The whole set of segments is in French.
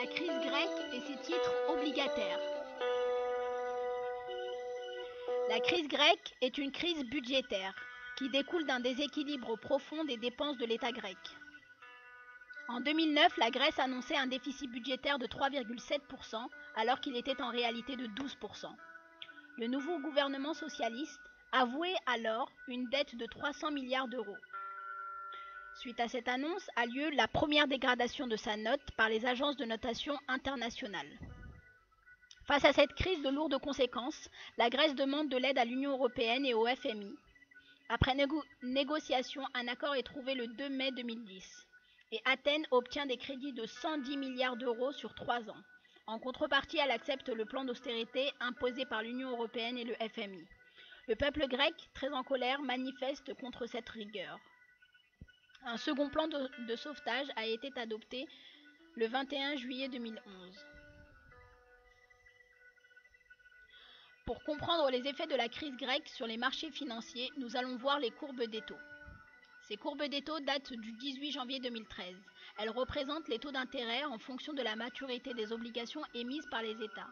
crise grecque et ses titres obligataires. La crise grecque est une crise budgétaire qui découle d'un déséquilibre profond des dépenses de l'État grec. En 2009, la Grèce annonçait un déficit budgétaire de 3,7% alors qu'il était en réalité de 12%. Le nouveau gouvernement socialiste avouait alors une dette de 300 milliards d'euros. Suite à cette annonce a lieu la première dégradation de sa note par les agences de notation internationales. Face à cette crise de lourdes conséquences, la Grèce demande de l'aide à l'Union européenne et au FMI. Après négociation, un accord est trouvé le 2 mai 2010 et Athènes obtient des crédits de 110 milliards d'euros sur 3 ans. En contrepartie, elle accepte le plan d'austérité imposé par l'Union européenne et le FMI. Le peuple grec, très en colère, manifeste contre cette rigueur. Un second plan de sauvetage a été adopté le 21 juillet 2011. Pour comprendre les effets de la crise grecque sur les marchés financiers, nous allons voir les courbes des taux. Ces courbes des taux datent du 18 janvier 2013. Elles représentent les taux d'intérêt en fonction de la maturité des obligations émises par les États.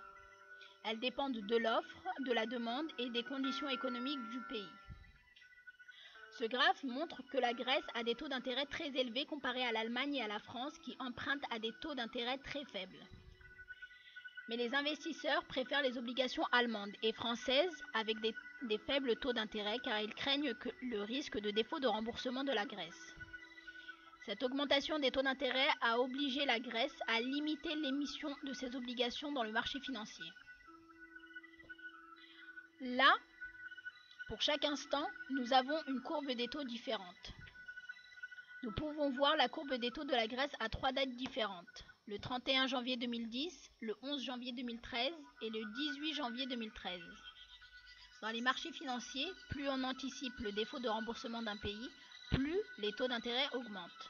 Elles dépendent de l'offre, de la demande et des conditions économiques du pays. Ce graphe montre que la Grèce a des taux d'intérêt très élevés comparés à l'Allemagne et à la France qui empruntent à des taux d'intérêt très faibles. Mais les investisseurs préfèrent les obligations allemandes et françaises avec des faibles taux d'intérêt car ils craignent le risque de défaut de remboursement de la Grèce. Cette augmentation des taux d'intérêt a obligé la Grèce à limiter l'émission de ses obligations dans le marché financier. Là, pour chaque instant, nous avons une courbe des taux différente. Nous pouvons voir la courbe des taux de la Grèce à 3 dates différentes. Le 31 janvier 2010, le 11 janvier 2013 et le 18 janvier 2013. Dans les marchés financiers, plus on anticipe le défaut de remboursement d'un pays, plus les taux d'intérêt augmentent.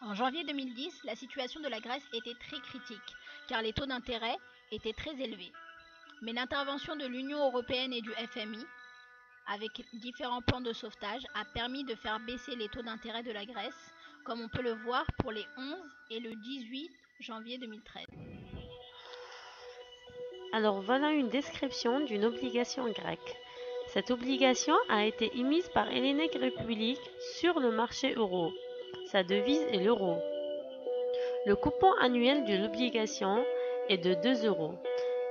En janvier 2010, la situation de la Grèce était très critique, car les taux d'intérêt étaient très élevés. Mais l'intervention de l'Union européenne et du FMI, avec différents plans de sauvetage, a permis de faire baisser les taux d'intérêt de la Grèce, comme on peut le voir pour les 11 et le 18 janvier 2013. Alors voilà une description d'une obligation grecque. Cette obligation a été émise par Hellenic Republic sur le marché euro. Sa devise est l'euro. Le coupon annuel de l'obligation est de 2 euros.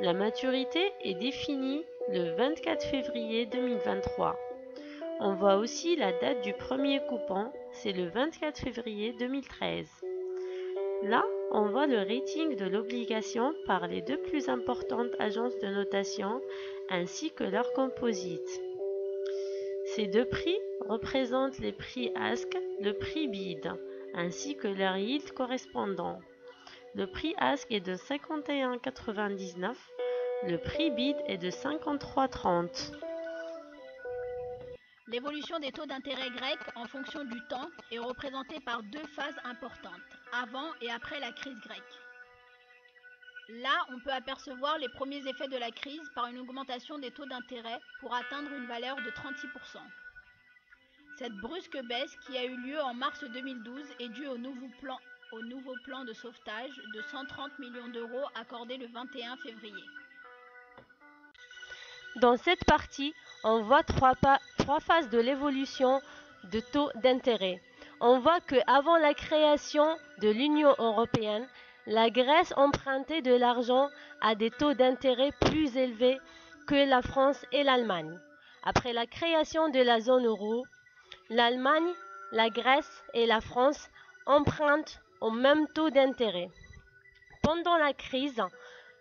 La maturité est définie le 24 février 2023. On voit aussi la date du premier coupon, c'est le 24 février 2013. Là, on voit le rating de l'obligation par les deux plus importantes agences de notation ainsi que leur composite. Ces deux prix représentent les prix ask, le prix bid, ainsi que leur yield correspondant. Le prix ask est de 51,99, le prix bid est de 53,30. L'évolution des taux d'intérêt grecs en fonction du temps est représentée par deux phases importantes, avant et après la crise grecque. Là, on peut apercevoir les premiers effets de la crise par une augmentation des taux d'intérêt pour atteindre une valeur de 36%. Cette brusque baisse qui a eu lieu en mars 2012 est due au nouveau plan de sauvetage de 130 millions d'euros accordé le 21 février. Dans cette partie, on voit trois phases de l'évolution de taux d'intérêt. On voit qu'avant la création de l'Union européenne, la Grèce empruntait de l'argent à des taux d'intérêt plus élevés que la France et l'Allemagne. Après la création de la zone euro, l'Allemagne, la Grèce et la France empruntent au même taux d'intérêt. Pendant la crise,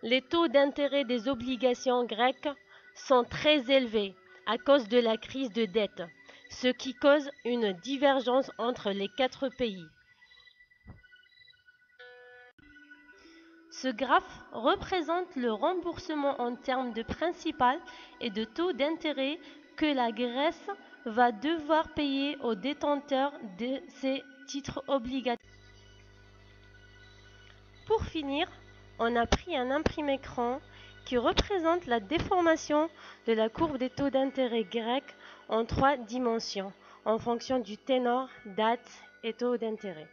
les taux d'intérêt des obligations grecques sont très élevés à cause de la crise de dette, ce qui cause une divergence entre les 4 pays. Ce graphe représente le remboursement en termes de principal et de taux d'intérêt que la Grèce va devoir payer aux détenteurs de ces titres obligataires. Pour finir, on a pris un imprimé-écran qui représente la déformation de la courbe des taux d'intérêt grecs en 3 dimensions, en fonction du ténor, date et taux d'intérêt.